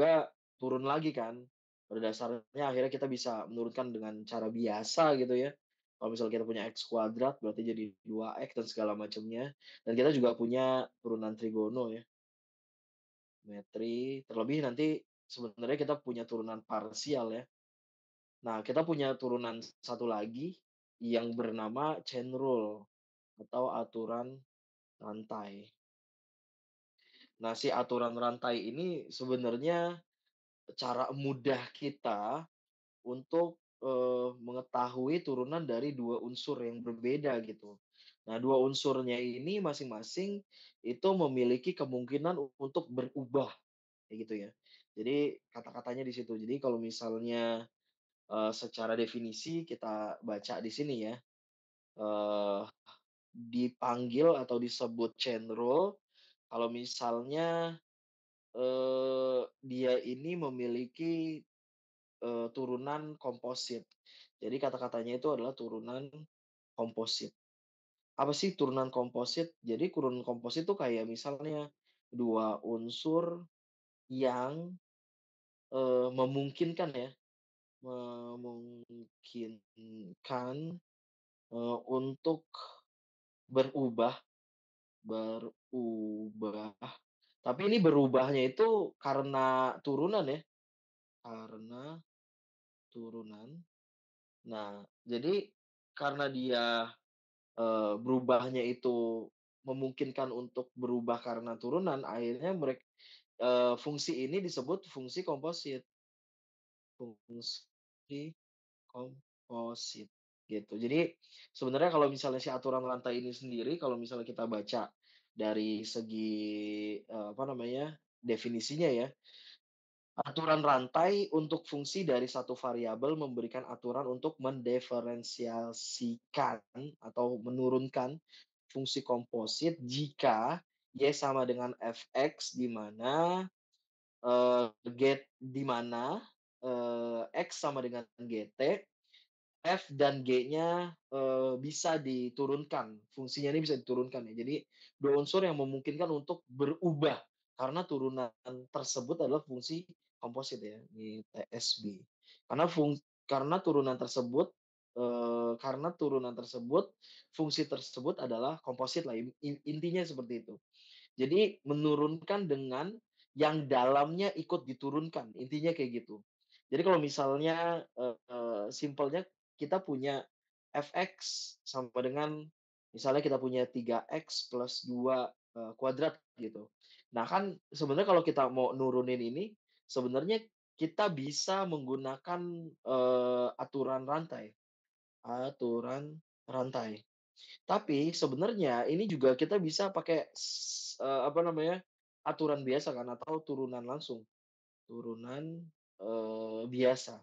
juga turun lagi kan. Pada dasarnya akhirnya kita bisa menurunkan dengan cara biasa gitu ya. Kalau misalnya kita punya X kuadrat berarti jadi 2X dan segala macamnya. Dan kita juga punya turunan trigono ya, metri, terlebih nanti sebenarnya kita punya turunan parsial ya. Nah, kita punya turunan satu lagi yang bernama chain rule atau aturan rantai. Nah, si aturan rantai ini sebenarnya cara mudah kita untuk, mengetahui turunan dari 2 unsur yang berbeda gitu. Nah, 2 unsurnya ini masing-masing itu memiliki kemungkinan untuk berubah, kayak gitu ya. Jadi kata-katanya di situ. Jadi kalau misalnya, secara definisi kita baca di sini ya, eee, dipanggil atau disebut chain rule kalau misalnya, dia ini memiliki turunan komposit. Jadi kata-katanya itu adalah turunan komposit. Apa sih turunan komposit? Jadi turunan komposit itu kayak misalnya 2 unsur yang, memungkinkan ya, memungkinkan, untuk berubah berubah, tapi ini berubahnya itu karena turunan ya, karena turunan. Nah, jadi karena dia berubahnya itu memungkinkan untuk berubah karena turunan, akhirnya fungsi ini disebut fungsi komposit, fungsi komposit, gitu. Jadi, sebenarnya kalau misalnya si aturan rantai ini sendiri, kalau misalnya kita baca dari segi, apa namanya, definisinya ya, aturan rantai untuk fungsi dari satu variabel memberikan aturan untuk mendiferensiasikan atau menurunkan fungsi komposit jika Y sama dengan Fx di mana, X sama dengan GT, F dan G-nya, bisa diturunkan, fungsinya ini bisa diturunkan ya. Jadi 2 unsur yang memungkinkan untuk berubah karena turunan tersebut adalah fungsi komposit ya, di TSB. Karena fung karena turunan tersebut, fungsi tersebut adalah komposit lah, intinya seperti itu. Jadi menurunkan dengan yang dalamnya ikut diturunkan, intinya kayak gitu. Jadi kalau misalnya, simpelnya kita punya Fx sama dengan misalnya kita punya 3x plus 2 kuadrat gitu. Nah kan sebenarnya kalau kita mau nurunin ini, sebenarnya kita bisa menggunakan, aturan rantai. Tapi sebenarnya ini juga kita bisa pakai apa namanya, aturan biasa kan atau turunan langsung, turunan, biasa.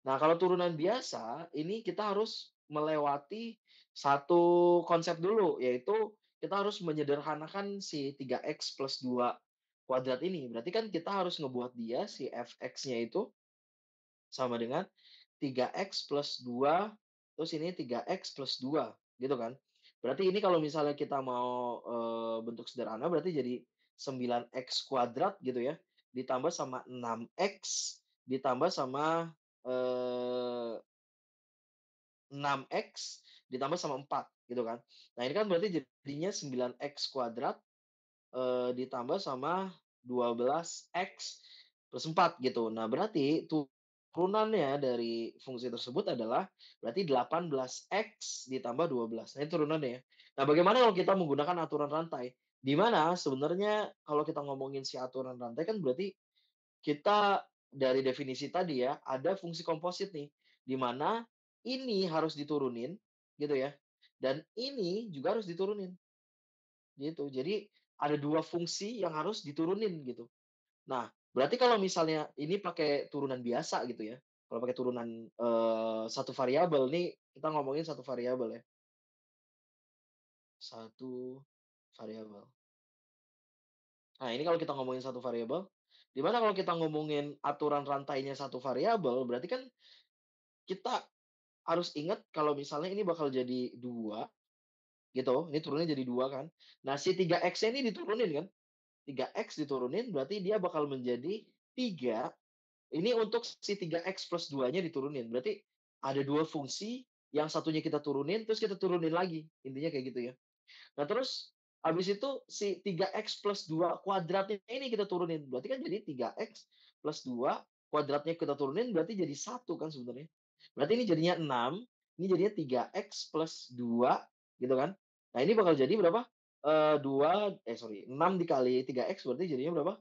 Nah, kalau turunan biasa ini kita harus melewati satu konsep dulu, yaitu kita harus menyederhanakan si 3x plus 2 kuadrat ini. Berarti kan kita harus ngebuat dia si fx-nya itu sama dengan 3x plus 2 terus ini 3x plus 2 gitu kan. Berarti ini kalau misalnya kita mau, bentuk sederhana berarti jadi 9x kuadrat gitu ya, ditambah sama 6x, ditambah sama, eee, 6x, ditambah sama 4 gitu kan. Nah ini kan berarti jadinya 9x kuadrat, ditambah sama 12x plus 4 gitu. Nah, berarti turunannya dari fungsi tersebut adalah berarti 18x ditambah 12. Nah, itu turunannya ya. Nah, bagaimana kalau kita menggunakan aturan rantai? Di mana sebenarnya kalau kita ngomongin si aturan rantai kan berarti kita dari definisi tadi ya, ada fungsi komposit nih, di mana ini harus diturunin gitu ya, dan ini juga harus diturunin. Gitu. Jadi ada 2 fungsi yang harus diturunin gitu. Nah, berarti kalau misalnya ini pakai turunan biasa gitu ya, kalau pakai turunan, 1 variabel nih kita ngomongin satu variabel ya, satu variabel. Nah, ini kalau kita ngomongin satu variabel, di mana kalau kita ngomongin aturan rantainya satu variabel, berarti kan kita harus ingat kalau misalnya ini bakal jadi 2 gitu, ini turunnya jadi 2 kan. Nah, si 3x-nya ini diturunin kan. 3x diturunin berarti dia bakal menjadi 3 ini untuk si 3x plus 2-nya diturunin. Berarti ada 2 fungsi, yang satunya kita turunin, terus kita turunin lagi, intinya kayak gitu ya. Nah, terus habis itu si 3x plus 2 kuadratnya ini kita turunin, berarti kan jadi 3x plus 2 kuadratnya kita turunin berarti jadi 1 kan sebenarnya. Berarti ini jadinya 6, ini jadinya 3x plus 2 gitu kan. Nah, ini bakal jadi berapa? 6 dikali 3x berarti jadinya berapa?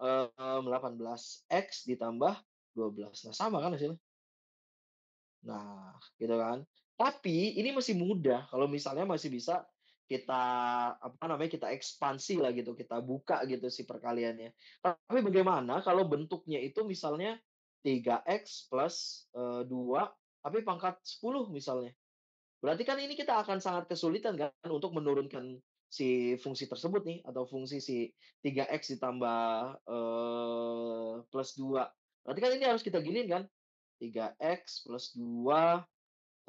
18x ditambah 12. Nah, sama kan hasilnya? Nah, gitu kan. Tapi ini masih mudah kalau misalnya masih bisa kita, apa namanya, kita ekspansi lah gitu, kita buka gitu si perkaliannya. Tapi bagaimana kalau bentuknya itu misalnya 3x plus, 2 tapi pangkat 10 misalnya. Berarti kan ini kita akan sangat kesulitan kan untuk menurunkan si fungsi tersebut nih, atau fungsi si 3x ditambah, plus 2. Berarti kan ini harus kita giniin kan, 3x plus 2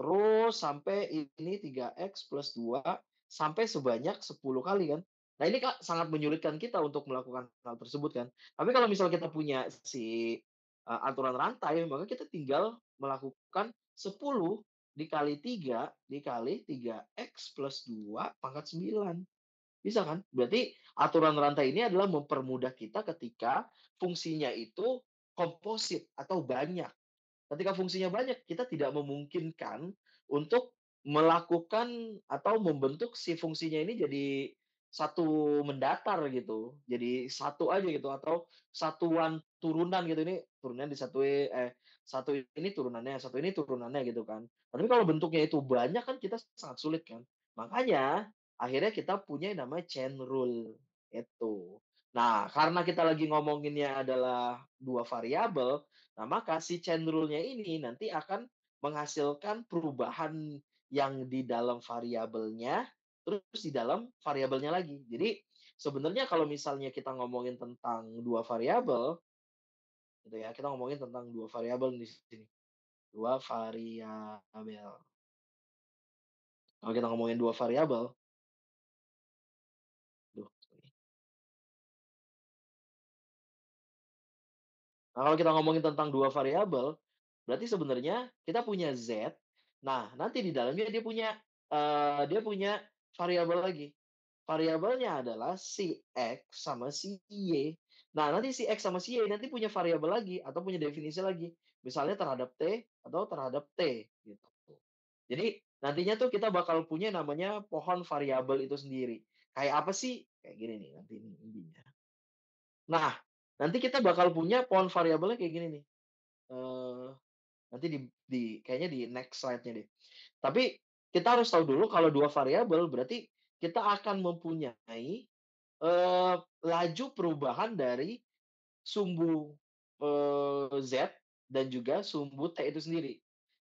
terus sampai ini 3x plus 2 sampai sebanyak 10 kali kan. Nah ini Kak, sangat menyulitkan kita untuk melakukan hal tersebut kan. Tapi kalau misal kita punya si, aturan rantai, maka kita tinggal melakukan 10 dikali 3 dikali 3x plus 2 pangkat 9. Bisa kan? Berarti aturan rantai ini adalah mempermudah kita ketika fungsinya itu komposit atau banyak. Ketika fungsinya banyak, kita tidak memungkinkan untuk melakukan atau membentuk si fungsinya ini jadi satu mendatar gitu. Jadi satu aja gitu atau satuan turunan gitu, ini turunannya disatuin satu ini turunannya, satu ini turunannya gitu kan. Tapi kalau bentuknya itu banyak kan kita sangat sulit kan. Makanya akhirnya kita punya yang namanya chain rule, itu. Nah, karena kita lagi ngomonginnya adalah 2 variabel, nah, maka si chain rule-nya ini nanti akan menghasilkan perubahan yang di dalam variabelnya, terus di dalam variabelnya lagi. Jadi sebenarnya kalau misalnya kita ngomongin tentang 2 variabel, gitu ya, kita ngomongin tentang 2 variabel di sini, 2 variabel. Kalau kita ngomongin 2 variabel, duh, nah, kalau kita ngomongin tentang 2 variabel, berarti sebenarnya kita punya Z, nah nanti di dalamnya dia punya variabel lagi. Variabelnya adalah si X sama si Y. Nah, nanti si X sama si Y nanti punya variabel lagi atau punya definisi lagi. Misalnya terhadap T atau terhadap T, gitu. Jadi, nantinya tuh kita bakal punya namanya pohon variabel itu sendiri. Kayak apa sih? Kayak gini nih nanti ini intinya. Nah, nanti kita bakal punya pohon variabelnya kayak gini nih. Eee, Nanti di kayaknya di next slide-nya deh. Tapi kita harus tahu dulu kalau 2 variabel berarti kita akan mempunyai, laju perubahan dari sumbu, Z dan juga sumbu T itu sendiri.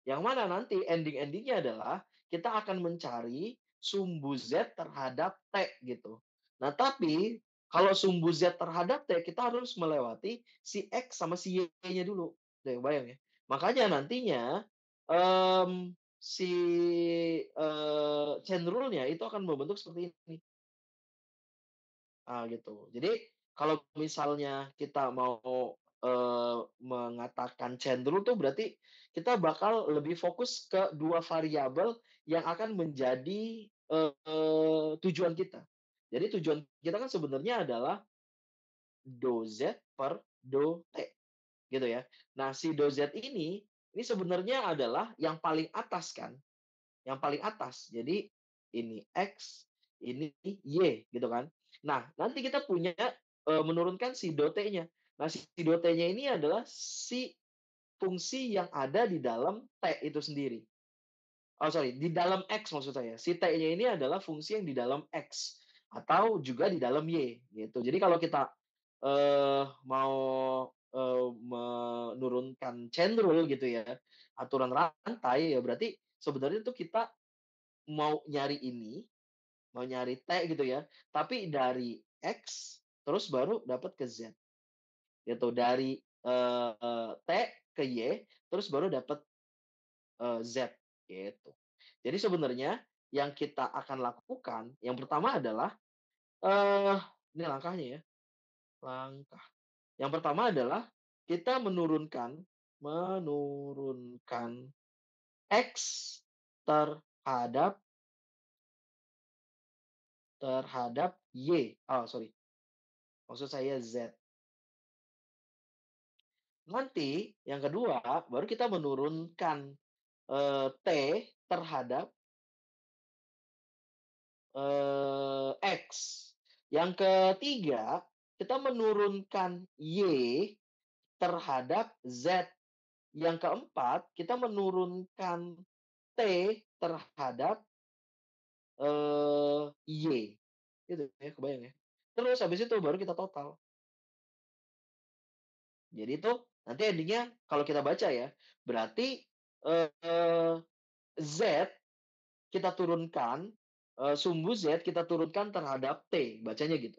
Yang mana nanti ending-endingnya adalah kita akan mencari sumbu Z terhadap T gitu. Nah, tapi kalau sumbu Z terhadap T kita harus melewati si X sama si Y-nya dulu. Tuh, bayang ya. Makanya nantinya, si, chain rule-nya itu akan membentuk seperti ini. Gitu. Jadi kalau misalnya kita mau, mengatakan cenderung tuh berarti kita bakal lebih fokus ke 2 variabel yang akan menjadi, tujuan kita. Jadi tujuan kita kan sebenarnya adalah do Z per do T, gitu ya. Nah, si do Z ini sebenarnya adalah yang paling atas kan, yang paling atas. Jadi ini X, ini Y gitu kan. Nah, nanti kita punya, menurunkan si dote-nya. Nah, si dote-nya ini adalah si fungsi yang ada di dalam T itu sendiri. Oh, sorry, di dalam X maksud saya. Si T-nya ini adalah fungsi yang di dalam X atau juga di dalam Y gitu. Jadi kalau kita, mau, menurunkan chain rule gitu ya, aturan rantai, ya berarti sebenarnya tuh kita mau nyari ini, mau nyari T gitu ya, tapi dari X, terus baru dapat ke Z, gitu. Dari, T ke Y, terus baru dapat, Z, gitu. Jadi sebenarnya yang kita akan lakukan, yang pertama adalah, eee, ini langkahnya ya, langkah. Yang pertama adalah kita menurunkan X terhadap terhadap Y. Oh, sorry, maksud saya Z. Nanti yang kedua, baru kita menurunkan, T terhadap, X. Yang ketiga, kita menurunkan Y terhadap Z. Yang keempat, kita menurunkan T terhadap, Y. Gitu ya, kebayang ya. Terus habis itu baru kita total. Jadi itu nanti ending-nya kalau kita baca ya, berarti, eee, Z kita turunkan, sumbu Z kita turunkan terhadap T, bacanya gitu.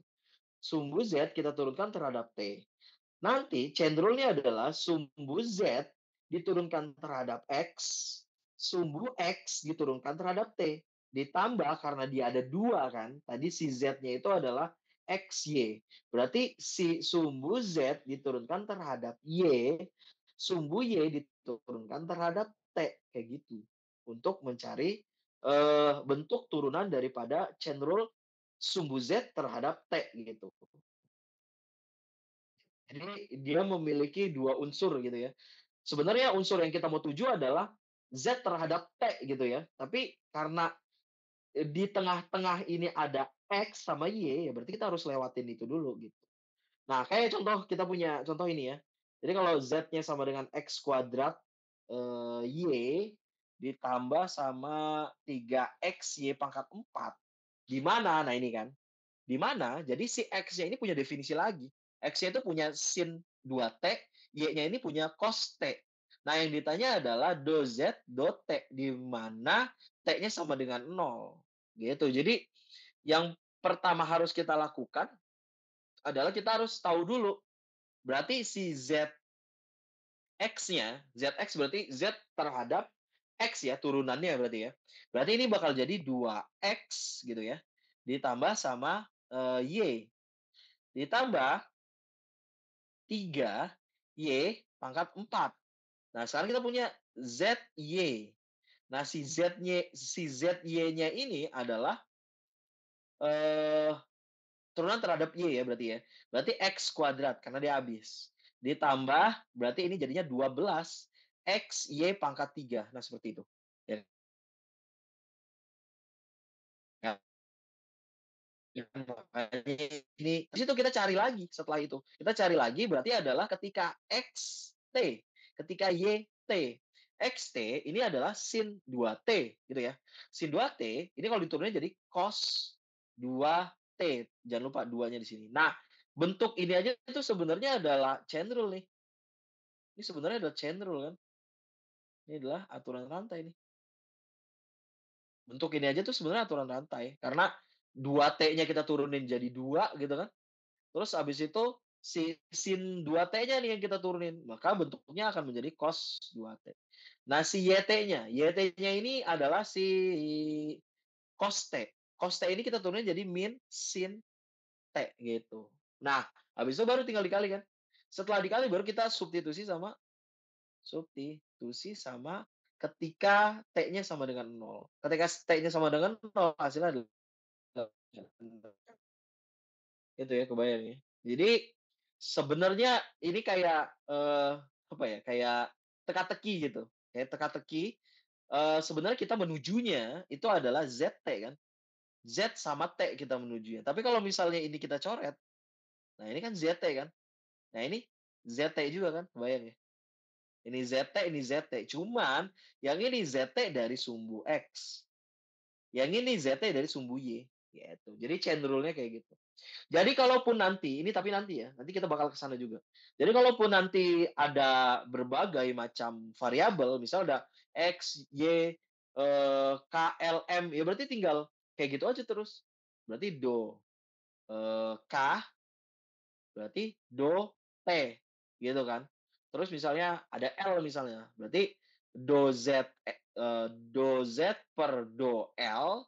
Sumbu Z kita turunkan terhadap T. Nanti chain rule-nya adalah sumbu Z diturunkan terhadap X, sumbu X diturunkan terhadap T. Ditambah karena dia ada dua kan, tadi si Z-nya itu adalah XY. Berarti si sumbu Z diturunkan terhadap Y, sumbu Y diturunkan terhadap T, kayak gitu. Untuk mencari bentuk turunan daripada chain rule sumbu Z terhadap T gitu. Jadi dia memiliki 2 unsur gitu ya. Sebenarnya unsur yang kita mau tuju adalah Z terhadap T gitu ya. Tapi karena, di tengah-tengah ini ada X sama Y, ya berarti kita harus lewatin itu dulu gitu. Nah, kayak contoh kita punya contoh ini ya. Jadi kalau Z-nya sama dengan X kuadrat, Y ditambah sama 3XY pangkat 4, di mana? Nah ini kan, di mana jadi si X-nya ini punya definisi lagi. X-nya itu punya sin 2T, Y-nya ini punya cos T. Nah, yang ditanya adalah do Z, do T, di mana T-nya sama dengan 0. Gitu. Jadi, yang pertama harus kita lakukan adalah kita harus tahu dulu, berarti si ZX-nya, ZX berarti Z terhadap X ya, turunannya berarti ya. Berarti ini bakal jadi 2X gitu ya, ditambah sama, Y. Ditambah 3Y pangkat 4. Nah, sekarang kita punya ZY. Nah, si ZY-nya ini adalah, eee, turunan terhadap Y ya berarti ya. Berarti X kuadrat karena dia habis. Ditambah berarti ini jadinya 12 XY pangkat 3. Nah, seperti itu. Ya kan? Ya, makanya ini di situ kita cari lagi setelah itu. Kita cari lagi berarti adalah ketika XT, ketika YT. XT ini adalah sin 2T gitu ya. Sin 2T ini kalau diturunin jadi cos 2T. Jangan lupa duanya di sini. Nah, bentuk ini aja itu sebenarnya adalah chain rule nih. Ini sebenarnya adalah chain rule kan. Ini adalah aturan rantai nih. Bentuk ini aja tuh sebenarnya aturan rantai. Karena 2T-nya kita turunin jadi 2 gitu kan. Terus habis itu si sin 2T-nya nih yang kita turunin, maka bentuknya akan menjadi cos 2T. Nah, si YT-nya ini adalah si cos T. Cos T ini kita turunin jadi min sin T gitu. Nah, habis itu baru tinggal dikali kan. Setelah dikali baru kita substitusi sama ketika T-nya sama dengan 0. Ketika T-nya sama dengan 0 hasilnya adalah itu ya, kebayang ya. Jadi, sebenarnya ini kayak, apa ya, kayak teka-teki gitu, kayak teka-teki, sebenarnya kita menujunya itu adalah ZT kan, Z sama T kita menujunya. Tapi kalau misalnya ini kita coret, nah ini kan ZT kan, nah ini ZT juga kan, kebayang ya? Ini ZT, ini ZT, cuman yang ini ZT dari sumbu X, yang ini ZT dari sumbu Y, gitu. Jadi chain rule-nya kayak gitu. Jadi kalaupun nanti, ini tapi nanti ya, nanti kita bakal ke sana juga. Jadi kalaupun nanti ada berbagai macam variabel, misal ada X, Y, K, L, M, ya berarti tinggal kayak gitu aja terus. Berarti do, K, berarti do, T, gitu kan. Terus misalnya ada L misalnya, berarti do Z per do L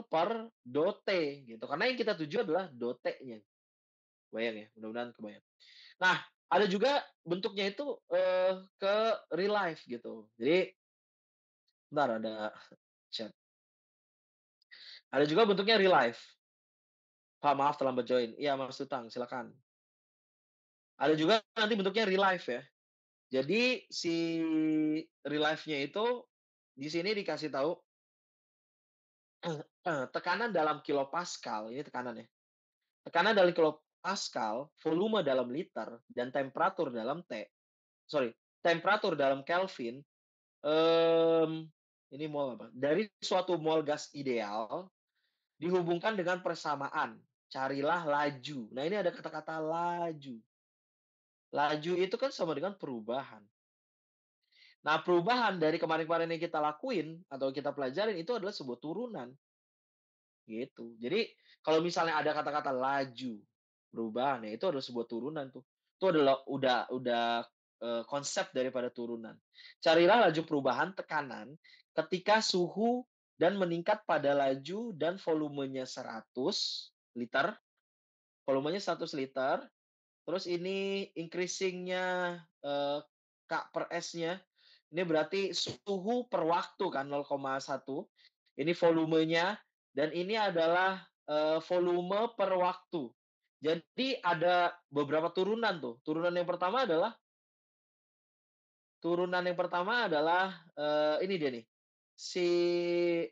per do T gitu. Karena yang kita tuju adalah do T-nya. Kebayang ya? Mudah-mudahan kebayang. Nah, Ada juga bentuknya itu, ke real life gitu. Jadi bentar ada chat. Ada juga bentuknya real life. Pak, maaf terlambat join. Iya, Mas Utang, silakan. Ada juga nanti bentuknya real life ya. Jadi si real life-nya itu di sini dikasih tahu, tekanan dalam kilopascal, ini tekanan ya. Tekanan dalam kilopascal, volume dalam liter, dan temperatur dalam sorry, temperatur dalam Kelvin, ini mol apa? Dari suatu mol gas ideal dihubungkan dengan persamaan. Carilah laju. Nah, ini ada kata-kata laju. Laju itu kan sama dengan perubahan. Nah, perubahan dari kemarin-kemarin yang kita lakuin atau kita pelajarin itu adalah sebuah turunan. Gitu. Jadi kalau misalnya ada kata-kata laju, perubahan, ya itu adalah sebuah turunan tuh. Itu adalah konsep daripada turunan. Carilah laju perubahan tekanan ketika suhu dan meningkat pada laju dan volumenya 100 liter, volumenya 100 liter, terus ini increasing-nya, K per S-nya, ini berarti suhu per waktu kan 0,1, ini volumenya, dan ini adalah, volume per waktu. Jadi ada beberapa turunan tuh. Turunan yang pertama adalah, ini dia nih, si,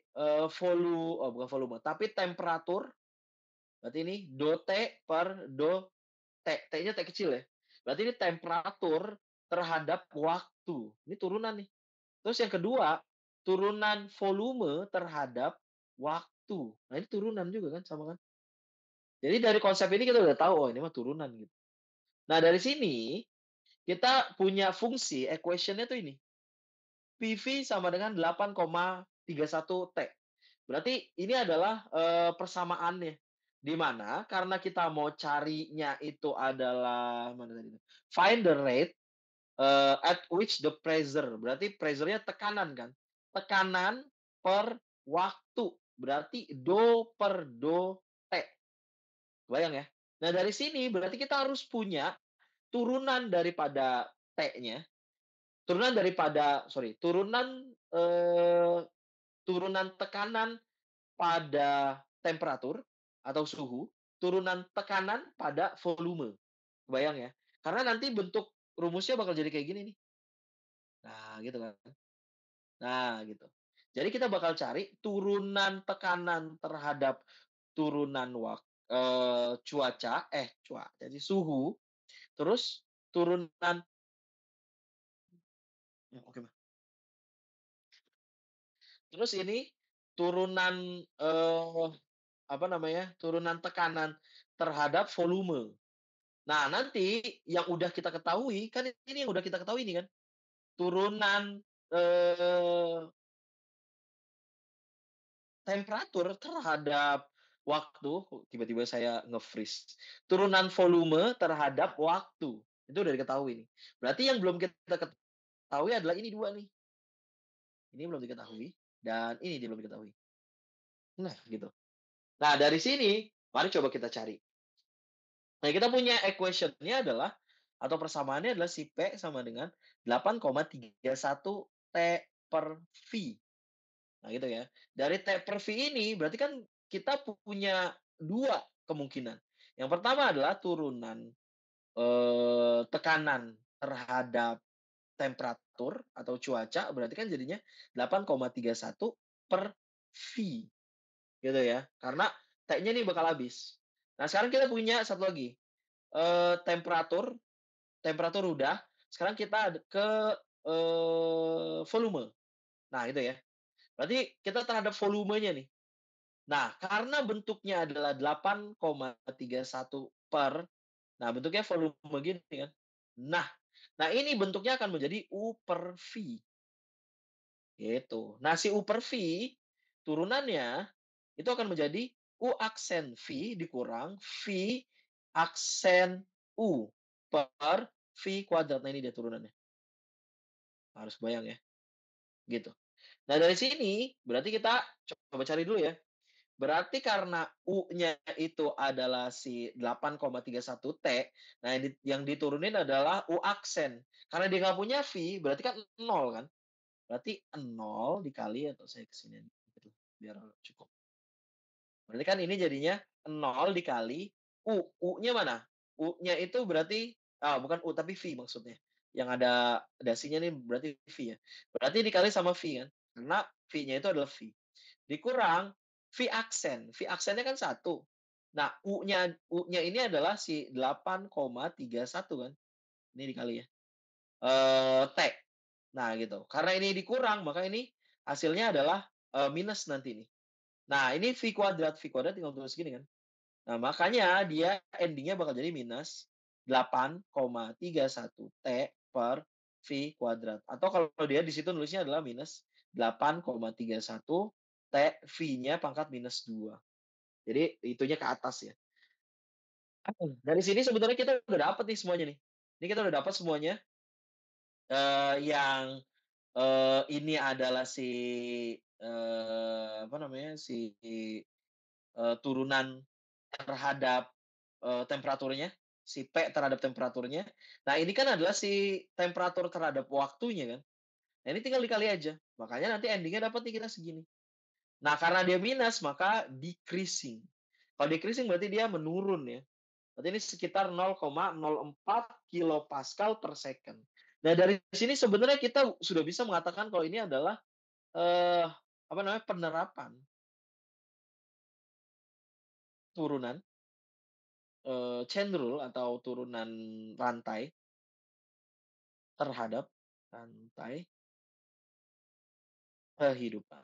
bukan volume, tapi temperatur, berarti ini do T per do T, T-nya T kecil ya. Berarti ini temperatur terhadap waktu. Ini turunan nih. Terus yang kedua, turunan volume terhadap waktu. Nah, ini turunan juga kan, sama kan? Jadi dari konsep ini kita udah tahu, oh ini mah turunan gitu. Nah, dari sini kita punya fungsi equation-nya tuh ini. PV sama dengan 8,31 T. Berarti ini adalah, persamaannya. Di mana karena kita mau carinya itu adalah mana tadi tuh, find the rate, at which the pressure, berarti pressure-nya tekanan kan. Tekanan per waktu, berarti do per do T, kebayang ya? Nah, dari sini berarti kita harus punya turunan daripada T-nya, turunan tekanan pada temperatur atau suhu, turunan tekanan pada volume. Kebayang ya? Karena nanti bentuk rumusnya bakal jadi kayak gini nih. Nah, gitu kan. Nah, gitu. Jadi kita bakal cari turunan tekanan terhadap turunan cuaca, jadi suhu, terus turunan, oke, Mas. Terus ini turunan, apa namanya, turunan tekanan terhadap volume. Nah, nanti yang udah kita ketahui, kan ini yang udah kita ketahui nih kan, turunan, eee, temperatur terhadap waktu, tiba-tiba saya nge-freeze, turunan volume terhadap waktu, itu udah diketahui nih. Berarti yang belum kita ketahui adalah ini 2 nih, ini belum diketahui dan ini dia belum diketahui. Nah, gitu. Nah, dari sini mari coba kita cari. Nah, kita punya equation-nya adalah atau persamaannya adalah si P sama dengan 8,31 T per V. Nah, gitu ya. Dari T per V ini berarti kan kita punya 2 kemungkinan. Yang pertama adalah turunan, tekanan terhadap temperatur atau cuaca, berarti kan jadinya 8,31 per V, gitu ya. Karena T-nya nih bakal habis. Nah, sekarang kita punya satu lagi, temperatur temperatur udah, sekarang kita ke, volume. Nah, itu ya. Berarti kita terhadap volumenya nih. Nah, karena bentuknya adalah 8,31 per, nah bentuknya volume gini kan. Nah nah ini bentuknya akan menjadi U per V, gitu. Nah, si U per V turunannya itu akan menjadi U aksen V dikurang V aksen U per V kuadrat. Nah, ini dia turunannya. Harus bayang ya, gitu. Nah, dari sini berarti kita coba cari dulu ya. Berarti karena U-nya itu adalah si 8,31 T, nah yang diturunin adalah U aksen. Karena dia nggak punya V, berarti kan nol kan? Berarti nol dikali atau saya ke sini dikit lah, biar cukup. Berarti kan ini jadinya nol dikali U. U-nya mana? U-nya itu berarti bukan U tapi V maksudnya. Yang ada dasinya nih berarti V ya. Berarti dikali sama V kan? Karena V-nya itu adalah V. Dikurang V aksen. V aksennya kan satu. Nah, U-nya ini adalah si 8,31 kan? Ini dikali ya. T. Nah, gitu. Karena ini dikurang, maka ini hasilnya adalah minus nanti nih. Nah, ini V kuadrat tinggal tulis gini kan. Nah, makanya dia endingnya bakal jadi minus 8,31 T per V kuadrat. Atau kalau dia di situ nulisnya adalah minus 8,31 T V-nya pangkat minus 2. Jadi itunya ke atas ya. Dari sini sebetulnya kita udah dapat nih semuanya nih. Ini kita udah dapat semuanya. Yang ini adalah si apa namanya si turunan terhadap, temperaturnya, si P terhadap temperaturnya. Nah, ini kan adalah si temperatur terhadap waktunya kan. Nah, ini tinggal dikali aja. Makanya nanti ending-nya dapat nih kita segini. Nah, karena dia minus maka decreasing. Kalau decreasing berarti dia menurun ya. Berarti ini sekitar 0,04 kilopascal per second. Nah, dari sini sebenarnya kita sudah bisa mengatakan kalau ini adalah, apa namanya, penerapan turunan, chain rule atau turunan rantai terhadap rantai kehidupan,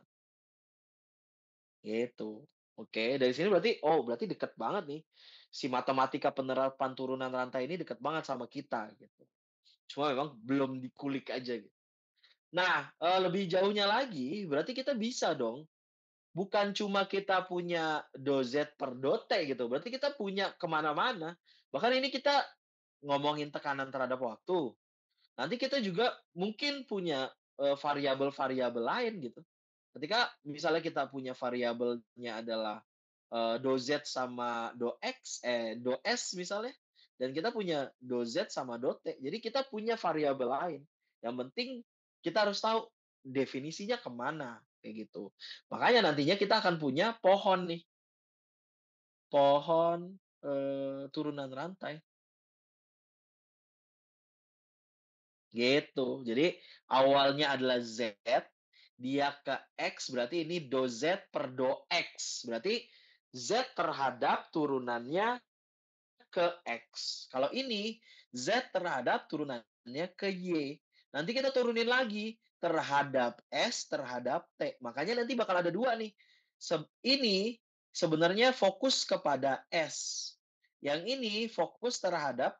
gitu. Oke, dari sini berarti berarti deket banget nih, si matematika penerapan turunan rantai ini deket banget sama kita, gitu. Cuma memang belum dikulik aja, gitu. Nah, lebih jauhnya lagi, berarti kita bisa dong, bukan cuma kita punya do Z per do T gitu, berarti kita punya kemana mana. Bahkan ini kita ngomongin tekanan terhadap waktu, nanti kita juga mungkin punya, variabel-variabel lain gitu. Ketika misalnya kita punya variabelnya adalah, do Z sama do S misalnya, dan kita punya do Z sama do T. Jadi kita punya variabel lain. Yang penting kita harus tahu definisinya kemana kayak gitu. Makanya nantinya kita akan punya pohon nih, pohon, turunan rantai. Gitu. Jadi awalnya adalah Z, dia ke X berarti ini do Z per do X. Berarti Z terhadap turunannya ke X. Kalau ini Z terhadap turunannya ke Y. Nanti kita turunin lagi terhadap S terhadap T. Makanya nanti bakal ada dua nih. Ini sebenarnya fokus kepada S. Yang ini fokus terhadap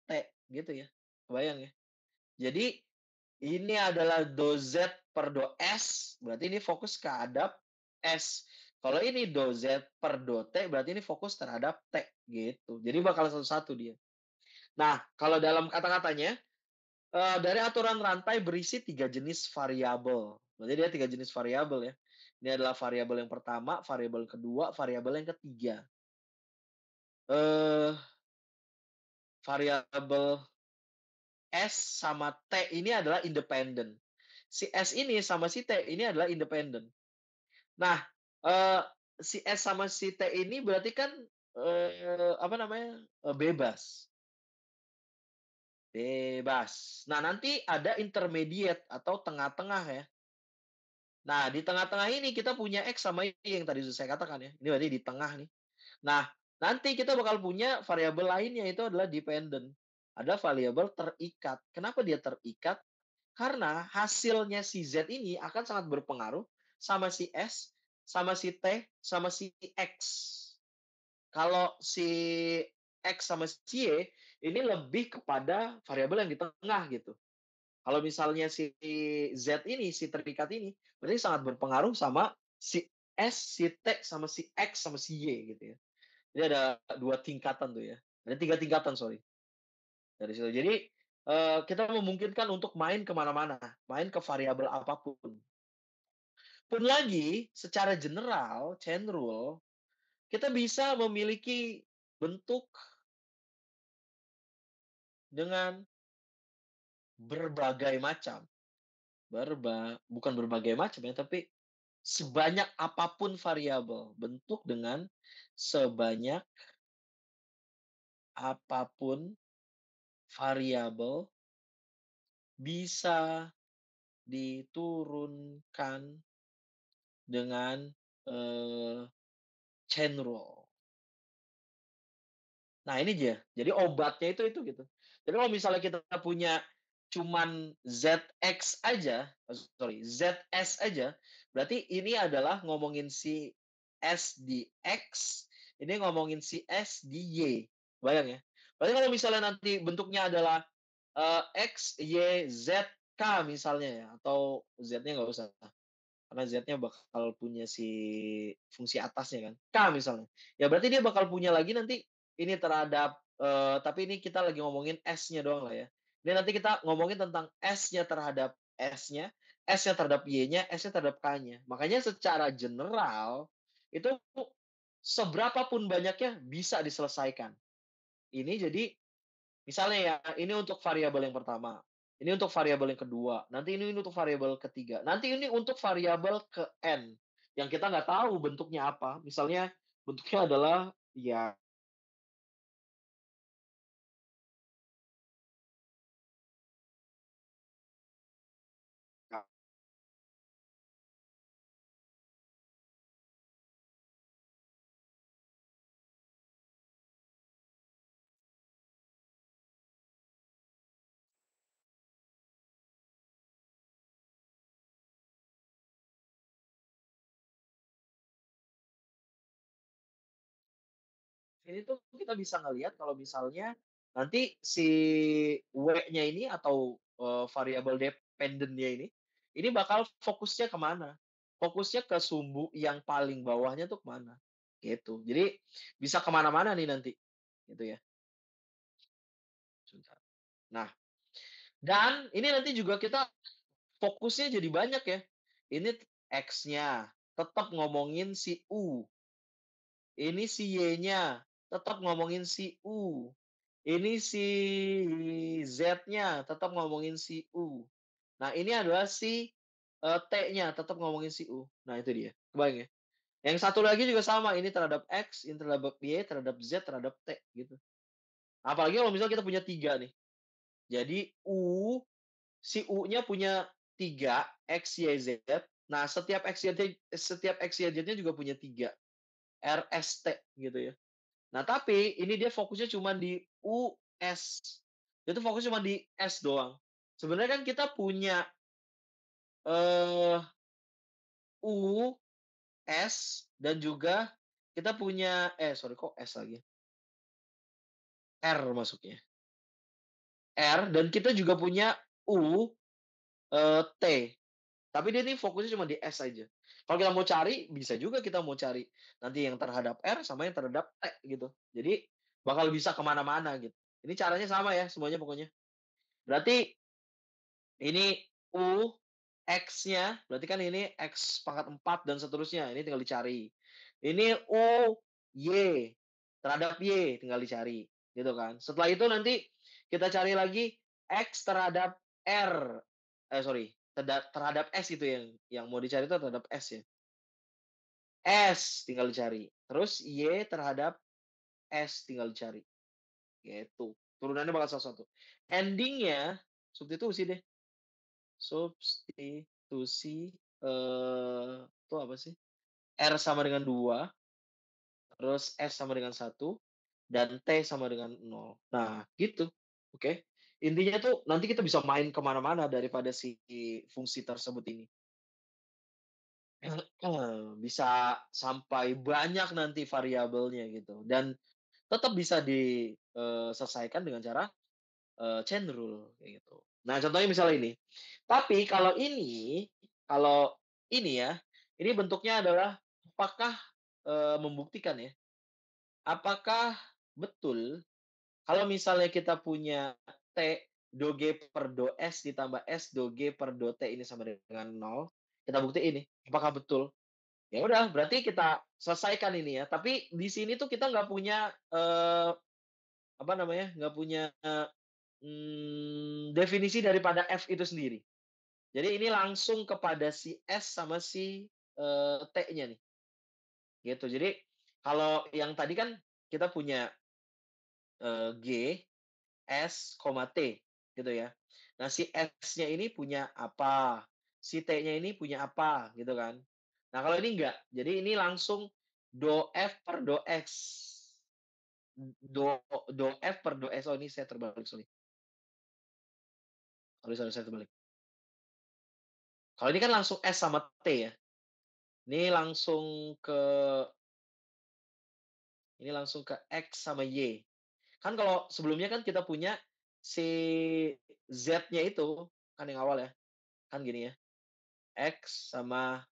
T gitu ya. Kebayang ya? Jadi ini adalah do Z per do S, berarti ini fokus terhadap S. Kalau ini do Z per do T, berarti ini fokus terhadap T, gitu. Jadi bakal satu-satu dia. Nah, kalau dalam kata-katanya, dari aturan rantai berisi 3 jenis variabel. Berarti dia 3 jenis variabel ya. Ini adalah variabel yang pertama, variabel kedua, variabel yang ketiga. Eh, variabel S sama T ini adalah independen. Si S ini sama si T ini adalah independen. Nah, eee, si S sama si T ini berarti kan, apa namanya, bebas bebas. Nah, nanti ada intermediate atau tengah-tengah ya. Nah, di tengah-tengah ini kita punya X sama Y yang tadi sudah saya katakan ya. Ini berarti di tengah nih. Nah, nanti kita bakal punya variabel lainnya itu adalah dependent. Ada variabel terikat. Kenapa dia terikat? Karena hasilnya si Z ini akan sangat berpengaruh sama si S, sama si T, sama si X. Kalau si X sama si Y ini lebih kepada variabel yang di tengah gitu. Kalau misalnya si Z ini, si terikat ini, berarti sangat berpengaruh sama si S, si T, sama si X, sama si Y gitu ya. Jadi ada 2 tingkatan tuh ya. Ada 3 tingkatan, sorry, dari situ. Jadi, kita memungkinkan untuk main kemana mana main ke variabel apapun. Pun lagi, secara general, chain rule, kita bisa memiliki bentuk dengan berbagai macam. Bukan berbagai macam ya, tapi sebanyak apapun variabel. Bentuk dengan sebanyak apapun variabel bisa diturunkan dengan, chain rule. Nah ini dia, jadi obatnya itu gitu. Jadi kalau misalnya kita punya cuman ZX aja, sorry, ZS aja, berarti ini adalah ngomongin si S di X, ini ngomongin si S di Y. Bayang ya? Berarti kalau misalnya nanti bentuknya adalah, X, Y, Z, K misalnya ya, atau Z-nya nggak usah. Karena Z-nya bakal punya si fungsi atasnya kan, K misalnya. Ya berarti dia bakal punya lagi nanti ini terhadap, tapi ini kita lagi ngomongin S-nya doang lah ya. Ini nanti kita ngomongin tentang S-nya terhadap S-nya, S-nya terhadap Y-nya, S-nya terhadap K-nya. Makanya secara general, itu seberapa pun banyaknya bisa diselesaikan. Ini jadi misalnya ya, ini untuk variabel yang pertama, ini untuk variabel yang kedua, nanti ini untuk variabel ketiga, nanti ini untuk variabel ke N, yang kita nggak tahu bentuknya apa. Misalnya bentuknya adalah ya ini tuh kita bisa ngelihat kalau misalnya nanti si W-nya ini atau, variabel dependent-nya ini bakal fokusnya ke mana? Fokusnya ke sumbu yang paling bawahnya tuh ke mana, gitu. Jadi bisa ke mana-mana nih nanti, gitu ya. Sebentar. Nah, dan ini nanti juga kita fokusnya jadi banyak ya. Ini X-nya, tetap ngomongin si U. Ini si Y-nya, tetap ngomongin si U. Ini si Z-nya, tetap ngomongin si U. Nah, ini adalah si, T-nya, tetap ngomongin si U. Nah, itu dia, kebayang ya? Yang satu lagi juga sama, ini terhadap X, ini terhadap Y, terhadap Z, terhadap T, gitu. Apalagi kalau misalnya kita punya 3 nih. Jadi si U-nya punya 3 X, Y, Z. Nah, setiap X, Y, Z-nya juga punya 3 RST gitu ya. Nah, tapi ini dia fokusnya cuma di US. Dia tuh fokusnya cuma di S doang. Sebenarnya kan kita punya, eee, U, S, dan juga kita punya sorry kok S lagi, R masuknya. R dan kita juga punya U, T. Tapi dia nih fokusnya cuma di S aja. Kalau kita mau cari, bisa juga kita mau cari nanti yang terhadap R sama yang terhadap T gitu. Jadi bakal bisa kemana mana gitu. Ini caranya sama ya semuanya pokoknya. Berarti ini U, X-nya, berarti kan ini X pangkat 4 dan seterusnya, ini tinggal dicari. Ini U, Y, terhadap Y tinggal dicari, gitu kan. Setelah itu nanti kita cari lagi X terhadap R, sorry, terhadap S itu yang mau dicari itu terhadap S ya. S tinggal dicari. Terus Y terhadap S tinggal dicari, gitu. Turunannya bakal salah satu. Ending-nya substitusi deh. Substitusi, itu apa sih? R sama dengan 2, terus S sama dengan 1, dan T sama dengan 0. Nah, gitu. Oke. Intinya tuh nanti kita bisa main ke mana-mana daripada si fungsi tersebut ini. Bisa sampai banyak nanti variabelnya gitu dan tetap bisa diselesaikan dengan cara chain rule kayak gitu. Nah, contohnya misalnya ini. Tapi kalau ini ya, ini bentuknya adalah apakah, membuktikan ya, apakah betul kalau misalnya kita punya T do G per do S ditambah S do G per do T ini sama dengan 0, kita buktiin nih, apakah betul. Ya udah, berarti kita selesaikan ini ya. Tapi di sini tuh kita nggak punya, apa namanya, nggak punya, definisi daripada F itu sendiri. Jadi ini langsung kepada si S sama si, T-nya nih, gitu. Jadi kalau yang tadi kan kita punya, G, S, T, gitu ya. Nah, si S-nya ini punya apa, si T-nya ini punya apa, gitu kan. Nah, kalau ini enggak. Jadi ini langsung do F per do X. Do do F per do S. Oh, ini saya terbalik, sorry. Sorry sorry, saya terbalik. Kalau ini kan langsung S sama T ya. Ini langsung ke ini langsung ke X sama Y. Kan kalau sebelumnya kan kita punya si Z-nya itu, kan yang awal ya, kan gini ya, X sama,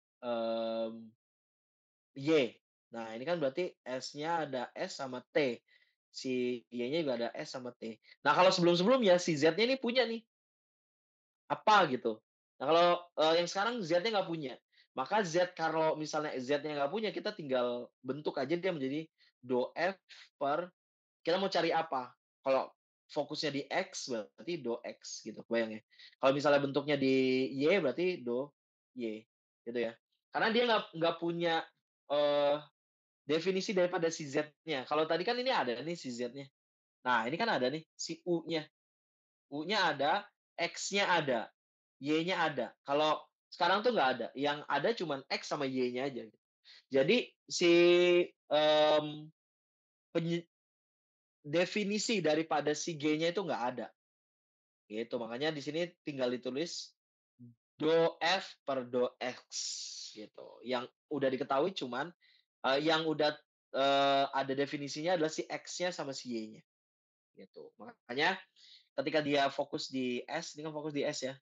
Y. Nah, ini kan berarti S-nya ada S sama T, si Y-nya juga ada S sama T. Nah, kalau sebelum-sebelumnya si Z-nya ini punya nih, apa gitu. Nah, kalau, yang sekarang Z-nya nggak punya. Maka Z kalau misalnya Z-nya nggak punya, kita tinggal bentuk aja dia menjadi do F per kita mau cari apa. Kalau fokusnya di X, berarti do X gitu, kebayang ya. Kalau misalnya bentuknya di Y, berarti do Y, gitu ya. Karena dia nggak punya, eee, definisi daripada si Z-nya. Kalau tadi kan ini ada nih si Z-nya. Nah, ini kan ada nih si U-nya. U-nya ada, X-nya ada, Y-nya ada. Kalau sekarang tuh nggak ada, yang ada cuman X sama Y-nya aja gitu. Jadi si, mmm, penye definisi daripada si G-nya itu nggak ada, gitu. Makanya di sini tinggal ditulis do F per do X, gitu. Yang udah diketahui cuman, yang udah, ada definisinya adalah si X-nya sama si Y-nya, gitu. Makanya ketika dia fokus di S, ini kan fokus di S ya.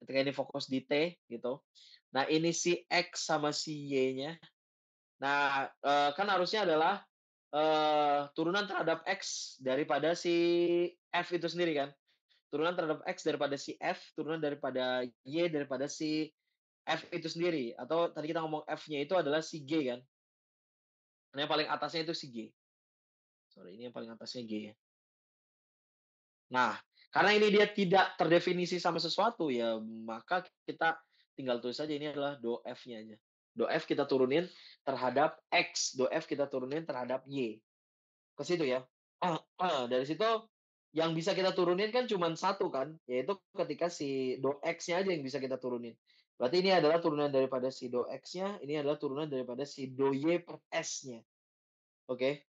Ketika ini fokus di T gitu. Nah, ini si X sama si Y-nya. Nah, kan harusnya adalah, turunan terhadap X daripada si F itu sendiri kan. Turunan terhadap X daripada si F, turunan daripada Y daripada si F itu sendiri. Atau tadi kita ngomong F-nya itu adalah si G kan. Karena yang paling atasnya itu si G. Sorry, ini yang paling atasnya G ya. Nah, karena ini dia tidak terdefinisi sama sesuatu, ya maka kita tinggal tulis saja ini adalah do F-nya aja. Do F kita turunin terhadap X, do F kita turunin terhadap Y. Ke situ ya. Dari situ yang bisa kita turunin kan cuma satu kan, yaitu ketika si do X-nya aja yang bisa kita turunin. Berarti ini adalah turunan daripada si do X-nya, ini adalah turunan daripada si do Y per S-nya. Oke,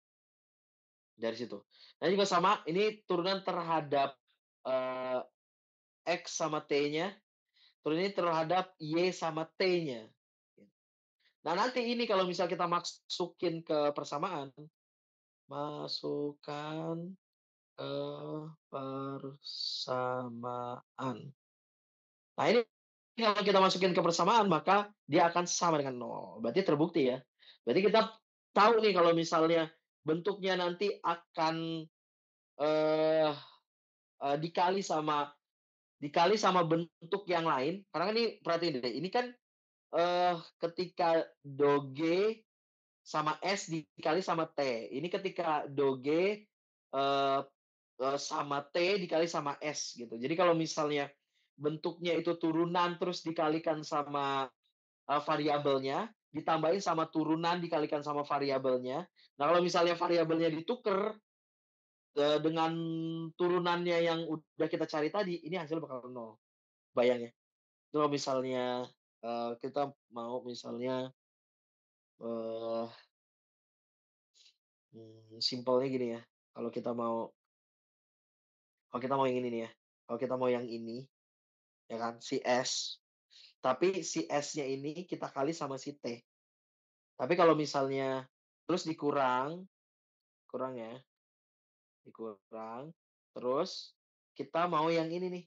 dari situ. Nah juga sama, ini turunan terhadap, eee X sama T-nya, terus ini terhadap Y sama T-nya. Nah, nanti ini kalau misal kita masukin ke persamaan, masukkan ke persamaan. Nah, ini kalau kita masukin ke persamaan, maka dia akan sama dengan nol. Berarti terbukti ya. Berarti kita tahu nih kalau misalnya bentuknya nanti akan, eee eee, dikali sama bentuk yang lain, karena kan ini perhatiin deh, ini kan ketika do G sama S dikali sama T. Ini ketika do G, eee sama T dikali sama S gitu. Jadi kalau misalnya bentuknya itu turunan terus dikalikan sama, variabelnya, ditambahin sama turunan dikalikan sama variabelnya. Nah, kalau misalnya variabelnya dituker, dengan turunannya yang udah kita cari tadi, ini hasil bakal nol, bayang ya. Itu kalau misalnya, kita mau misalnya, eee, simpelnya gini ya, kalau kita mau kalau kita mau yang ini nih ya, kalau kita mau yang ini, ya kan, si S, tapi si S-nya ini kita kali sama si T. Tapi kalau misalnya terus dikurang, kurang ya, dikurang, terus kita mau yang ini nih,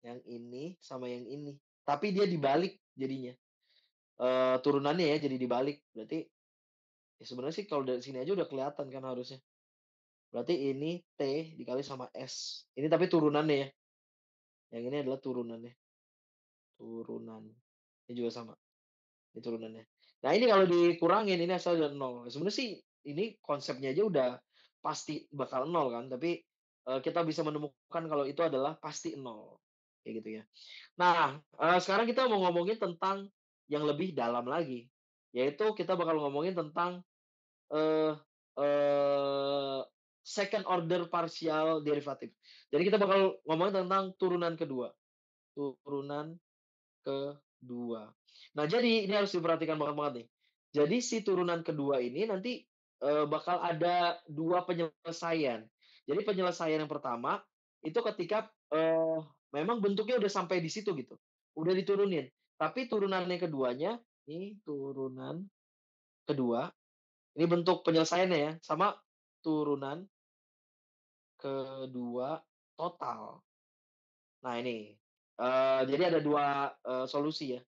yang ini sama yang ini, tapi dia dibalik jadinya, turunannya ya jadi dibalik. Berarti ya sebenarnya sih kalau dari sini aja udah kelihatan kan harusnya. Berarti ini T dikali sama S. Ini tapi turunannya ya. Yang ini adalah turunannya. Turunan. ini juga sama, ini turunannya. Nah, ini kalau dikurangin ini asal dari nol. Sebenarnya sih ini konsepnya aja udah pasti bakal nol kan, tapi, kita bisa menemukan kalau itu adalah pasti nol, kayak gitu ya. Nah, sekarang kita mau ngomongin tentang yang lebih dalam lagi, yaitu kita bakal ngomongin tentang, eee eee, second order partial derivative. Jadi kita bakal ngomongin tentang turunan kedua. Nah, jadi ini harus diperhatikan banget banget nih. Jadi si turunan kedua ini nanti, bakal ada 2 penyelesaian. Jadi penyelesaian yang pertama, itu ketika, memang bentuknya udah sampai di situ gitu, udah diturunin. Tapi turunan yang keduanya, ini turunan kedua, ini bentuk penyelesaiannya ya, sama turunan kedua total. Nah ini, jadi ada 2 solusi ya.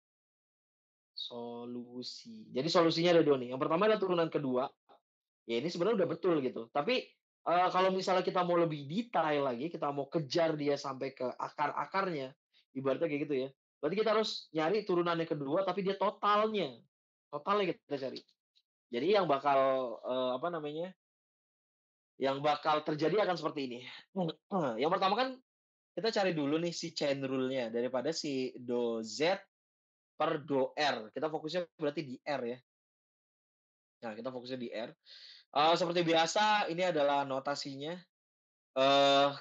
Solusi. Jadi solusinya ada 2 nih. Yang pertama adalah turunan kedua, ya ini sebenarnya udah betul gitu. Tapi, kalau misalnya kita mau lebih detail lagi, kita mau kejar dia sampai ke akar-akarnya, ibaratnya kayak gitu ya. Berarti kita harus nyari turunan yang kedua, tapi dia totalnya. Totalnya kita cari. Jadi yang bakal, apa namanya, yang bakal terjadi akan seperti ini. Yang pertama kan kita cari dulu nih si chain rule-nya daripada si do Z per do R. Kita fokusnya berarti di R ya. Nah, kita fokusnya di R. Seperti biasa ini adalah notasinya,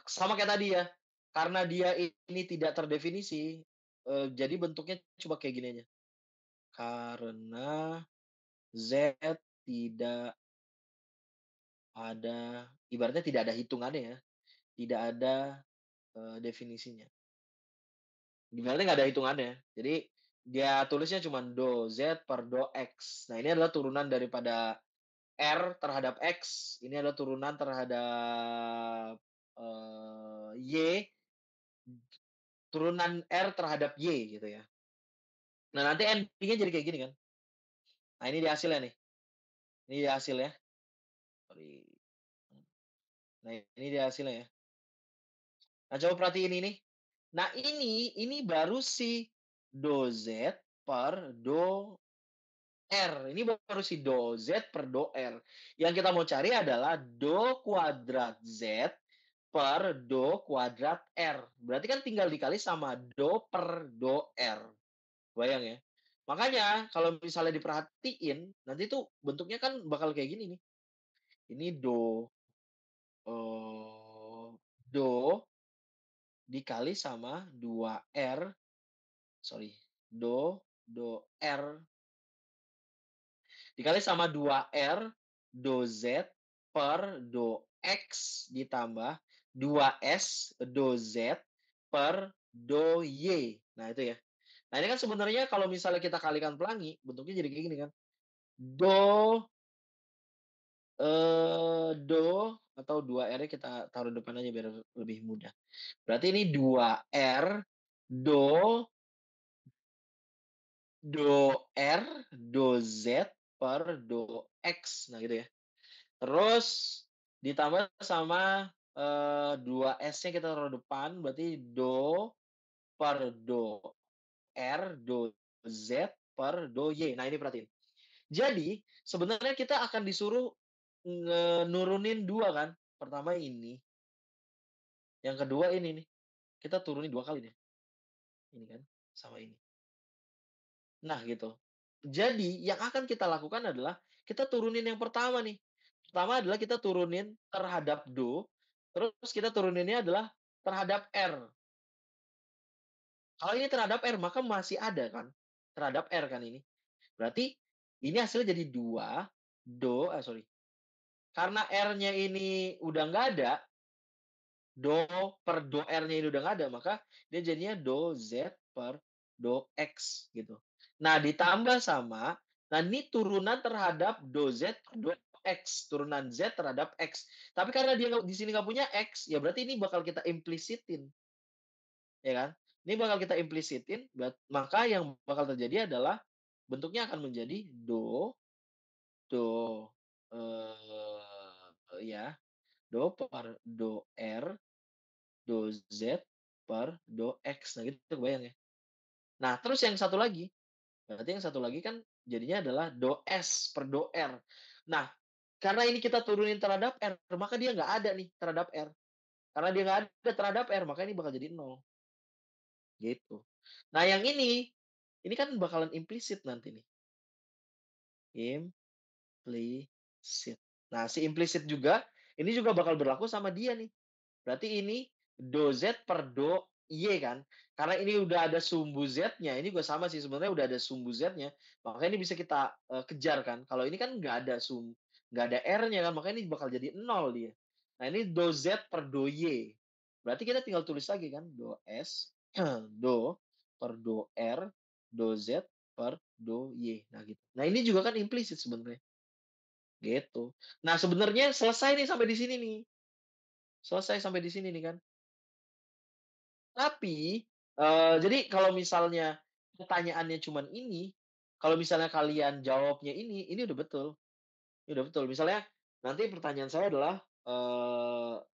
sama kayak tadi ya, karena dia ini tidak terdefinisi, jadi bentuknya coba kayak gini aja, karena Z tidak ada ibaratnya tidak ada hitungannya ya, tidak ada, definisinya. Ibaratnya nggak ada hitungannya. Jadi dia tulisnya cuma do Z per do X. Nah, ini adalah turunan daripada R terhadap X, ini adalah turunan terhadap, Y, turunan R terhadap Y gitu ya. Nah, nanti ending-nya jadi kayak gini kan. Nah, ini dia hasilnya nih, ini dia hasil ya, sorry. Nah, ini dia hasilnya ya. Nah, coba perhatiin ini. Nah, ini baru si do Z per do R, ini baru si do Z per do R. Yang kita mau cari adalah do kuadrat Z per do kuadrat R. Berarti kan tinggal dikali sama do per do R. Bayang ya. Makanya kalau misalnya diperhatiin, nanti tuh bentuknya kan bakal kayak gini nih. Ini do dikali sama 2R, sorry, do R dikali sama 2R do Z per do X ditambah 2S do Z per do Y. Nah, itu ya. Nah, ini kan sebenarnya kalau misalnya kita kalikan pelangi, bentuknya jadi kayak gini kan. Do, do atau 2R-nya kita taruh depan aja biar lebih mudah. Berarti ini 2R do do R do Z per do X. Nah, gitu ya. Terus ditambah sama, 2S-nya kita taruh depan, berarti do per do R do Z per do Y. Nah, ini perhatiin. Jadi, sebenarnya kita akan disuruh nurunin 2 kan. Pertama ini, yang kedua ini nih. Kita turunin 2 kali deh. Ini kan, sama ini. Nah, gitu. Jadi, yang akan kita lakukan adalah kita turunin yang pertama nih. Pertama adalah kita turunin terhadap do, terus kita turuninnya adalah terhadap R. Kalau ini terhadap R, maka masih ada kan, terhadap R kan ini. Berarti ini hasilnya jadi 2 sorry, karena R-nya ini udah nggak ada, do per do R-nya ini udah nggak ada, maka dia jadinya do Z per do X gitu. Nah, ditambah sama, nah ini turunan terhadap do Z per do X, turunan Z terhadap X. Tapi karena dia di sini nggak punya X, ya berarti ini bakal kita implisitin, ya kan? Ini bakal kita implisitin, maka yang bakal terjadi adalah bentuknya akan menjadi do, ya, do per do R do Z per do X. Nah, gitu kebayang ya. Nah, terus yang satu lagi, Berarti yang satu lagi kan jadinya adalah do S per do R. Nah, karena ini kita turunin terhadap R, maka dia nggak ada nih terhadap R. Karena dia nggak ada terhadap R, maka ini bakal jadi nol, gitu. Nah, yang ini kan bakalan implisit nanti nih, implisit. Nah, si implisit juga, ini juga bakal berlaku sama dia nih. Berarti ini do Z per do Y kan. Karena ini udah ada sumbu Z-nya, ini juga sama sih sebenarnya udah ada sumbu Z-nya, makanya ini bisa kita, kejar kan. Kalau ini kan nggak ada R-nya kan, makanya ini bakal jadi nol dia. Nah, ini do Z per do Y. Berarti kita tinggal tulis lagi kan, do S, do per do R, do Z per do Y. Nah, gitu. Nah, ini juga kan implisit sebenarnya, gitu. Nah, sebenarnya selesai nih sampai di sini nih. Selesai sampai di sini nih kan. Tapi, jadi kalau misalnya pertanyaannya cuman ini, kalau misalnya kalian jawabnya ini ini udah betul. Misalnya nanti pertanyaan saya adalah,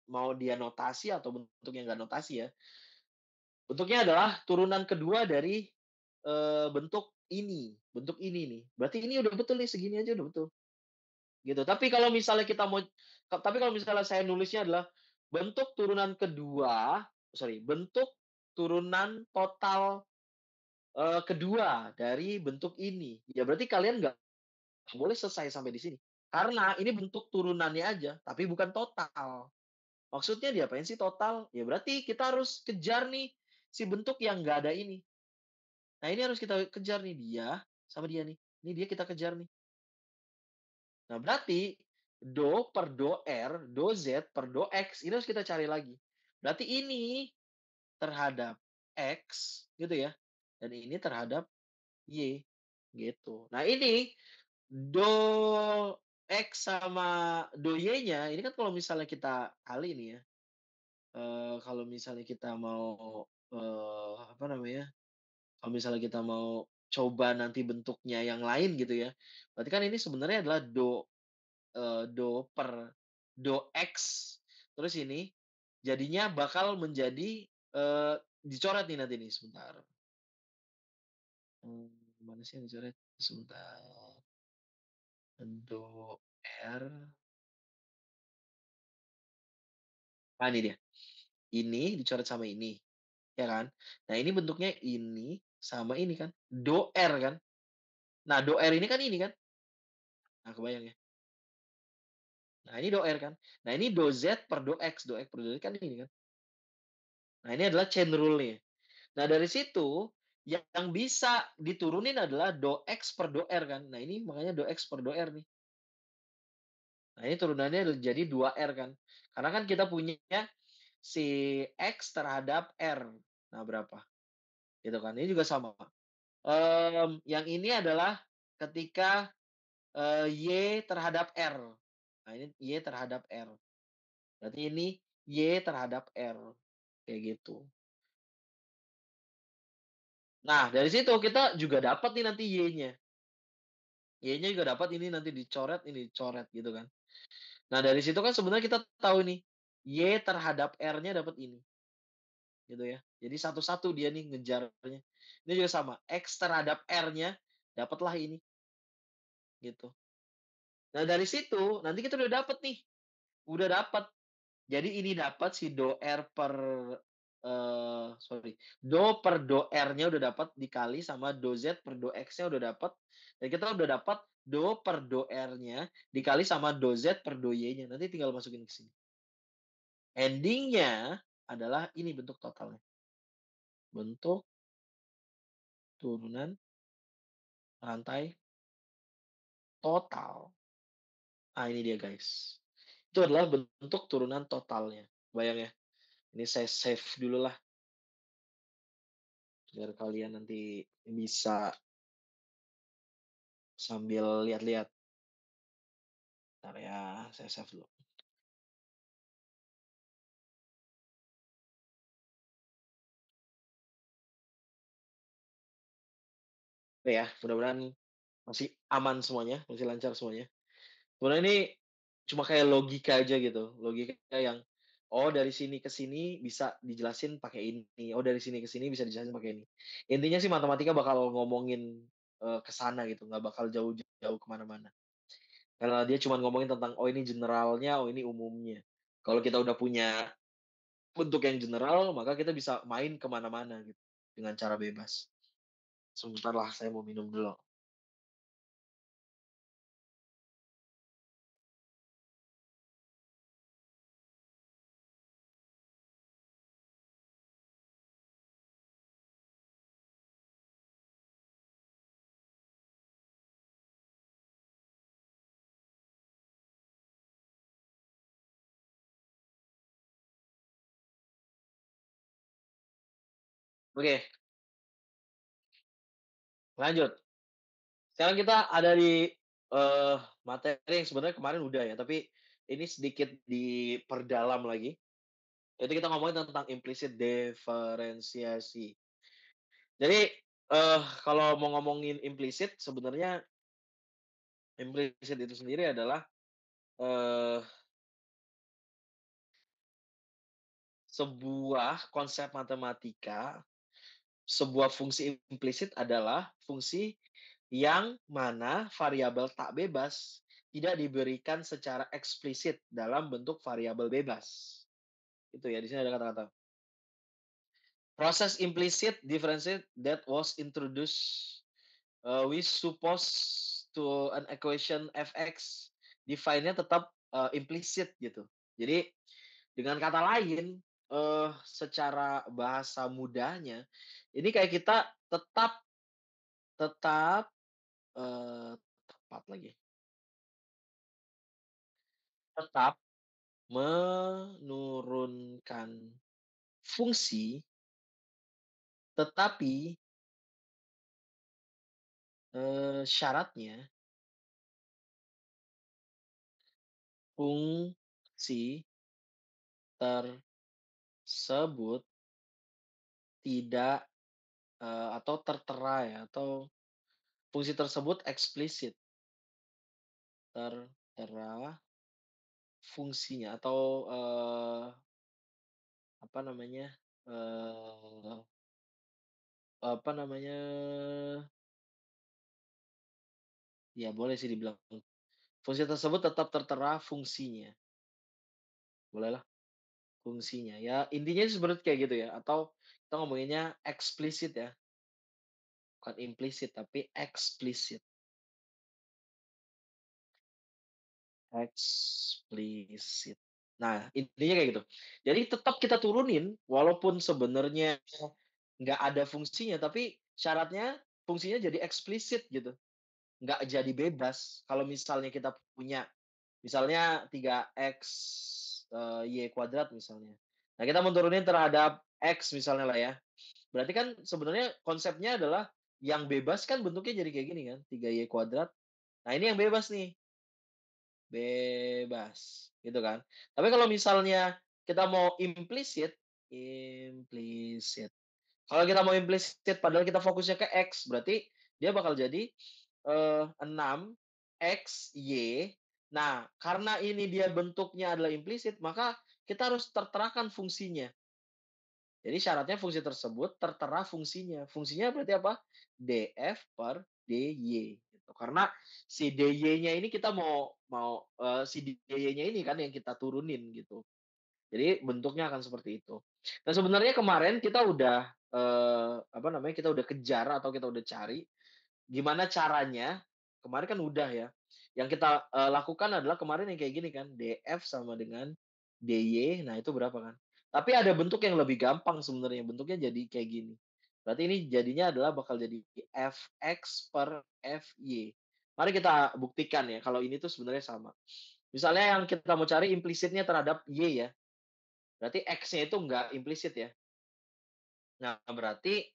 mau dia notasi atau bentuknya nggak notasi ya, bentuknya adalah turunan kedua dari, bentuk ini nih. Berarti ini udah betul nih, segini aja udah betul, gitu. Tapi kalau misalnya saya nulisnya adalah bentuk turunan kedua bentuk turunan total kedua dari bentuk ini. Ya berarti kalian nggak boleh selesai sampai di sini. Karena ini bentuk turunannya aja, tapi bukan total. Maksudnya diapain sih total? Ya berarti kita harus kejar nih si bentuk yang nggak ada ini. Nah ini harus kita kejar nih dia sama dia nih. Ini dia kita kejar nih. Nah berarti do per do R, do Z per do X ini harus kita cari lagi. Berarti ini terhadap X gitu ya. Dan ini terhadap Y gitu. Nah ini do X sama do Y-nya ini kan kalau misalnya kita kali nih ya, kalau misalnya kita mau, apa namanya, kalau misalnya kita mau coba nanti bentuknya yang lain gitu ya, berarti kan ini sebenarnya adalah do per do X, terus ini jadinya bakal menjadi, dicoret nih nanti nih sebentar, mana sih yang dicoret? Sebentar, do R, ini dia. Ini dicoret sama ini, ya kan? Nah, ini bentuknya ini sama ini kan, do R kan. Nah, do R ini kan ini kan. Nah, kebayang ya? Nah, ini do R kan. Nah, ini do Z per do X per do Z kan ini kan. Nah, ini adalah chain rule-nya. Nah, dari situ yang bisa diturunin adalah do X per do R kan. Nah, ini makanya do X per do R nih. Nah, ini turunannya jadi 2R kan. Karena kan kita punya si X terhadap R. Nah, berapa? Gitu kan. Ini juga sama. Yang ini adalah ketika, Y terhadap R. Nah, ini Y terhadap R. Berarti ini Y terhadap R, kayak gitu. Nah, dari situ kita juga dapat nih nanti Y-nya. Y-nya juga dapat, ini dicoret gitu kan. Nah, dari situ kan sebenarnya kita tahu nih, Y terhadap R-nya dapat ini, gitu ya. Jadi satu-satu dia nih ngejarnya. Ini juga sama, X terhadap R-nya dapatlah ini, gitu. Nah, dari situ nanti kita udah dapat. Jadi ini dapat si do R per do per do R-nya udah dapat dikali sama do Z per do X-nya udah dapat. Dan kita udah dapat do per do R-nya dikali sama do Z per do Y-nya. Nanti tinggal masukin ke sini. Ending-nya adalah ini bentuk totalnya. Bentuk turunan rantai total. Nah, ini dia guys. Itu adalah bentuk turunan totalnya. Bayang ya. Ini saya save dulu lah biar kalian nanti bisa sambil lihat-lihat. Bentar ya, saya save dulu. Oke ya, mudah-mudahan masih aman semuanya, masih lancar semuanya. Sebenarnya ini cuma kayak logika aja gitu, logika yang, oh dari sini ke sini bisa dijelasin pakai ini, oh dari sini ke sini bisa dijelasin pakai ini. Intinya sih matematika bakal ngomongin ke sana gitu, nggak bakal jauh-jauh kemana mana. Karena dia cuman ngomongin tentang, "Oh ini generalnya, oh ini umumnya." Kalau kita udah punya bentuk yang general, maka kita bisa main kemana mana gitu, dengan cara bebas. Sebentar lah, saya mau minum dulu. Oke, lanjut. Sekarang kita ada di, materi yang sebenarnya kemarin udah ya, tapi ini sedikit diperdalam lagi, yaitu kita ngomongin tentang implicit diferensiasi. Jadi, kalau mau ngomongin implisit, sebenarnya implisit itu sendiri adalah, eee, sebuah konsep matematika, sebuah fungsi implisit adalah fungsi yang mana variabel tak bebas tidak diberikan secara eksplisit dalam bentuk variabel bebas. Itu ya, di sini ada kata-kata. Process implicit differentiate that was introduced, we suppose to an equation fx define-nya tetap, implisit gitu. Jadi dengan kata lain, secara bahasa mudahnya, ini kayak kita tetap tetap, tepat lagi, tetap menurunkan fungsi, tetapi, syaratnya fungsi tersebut tidak, atau tertera ya, atau fungsi tersebut eksplisit, tertera fungsinya atau, apa namanya, eee, apa namanya, ya boleh sih dibilang, fungsi tersebut tetap tertera fungsinya, bolehlah fungsinya. Ya intinya sebenarnya kayak gitu ya, atau kita ngomonginnya eksplisit ya, bukan implisit tapi eksplisit, eksplisit. Nah, intinya kayak gitu. Jadi tetap kita turunin walaupun sebenarnya nggak ada fungsinya, tapi syaratnya fungsinya jadi eksplisit gitu, nggak jadi bebas. Kalau misalnya kita punya misalnya 3x, y kuadrat misalnya. Nah, kita mau turunin terhadap x misalnya lah ya. Berarti kan sebenarnya konsepnya adalah yang bebas kan bentuknya jadi kayak gini kan, 3y kuadrat. Nah, ini yang bebas nih, bebas, gitu kan. Tapi kalau misalnya kita mau implisit implisit. Kalau kita mau implisit padahal kita fokusnya ke X, berarti dia bakal jadi, 6 X, Y. Nah, karena ini dia bentuknya adalah implisit, maka kita harus terterakan fungsinya. Jadi syaratnya fungsi tersebut tertera fungsinya. Fungsinya berarti apa? df per dy, gitu. Karena si dy-nya ini kita mau mau, si dy-nya ini kan yang kita turunin, gitu. Jadi bentuknya akan seperti itu. Nah sebenarnya kemarin kita udah, apa namanya, kita udah kejar atau kita udah cari, gimana caranya, kemarin kan udah ya, yang kita, lakukan adalah kemarin yang kayak gini kan, df sama dengan dy, nah itu berapa kan. Tapi ada bentuk yang lebih gampang sebenarnya, bentuknya jadi kayak gini. Berarti ini jadinya adalah bakal jadi fx per fy. Mari kita buktikan ya kalau ini tuh sebenarnya sama. Misalnya yang kita mau cari implisitnya terhadap y ya, berarti X-nya itu nggak implisit ya. Nah, berarti,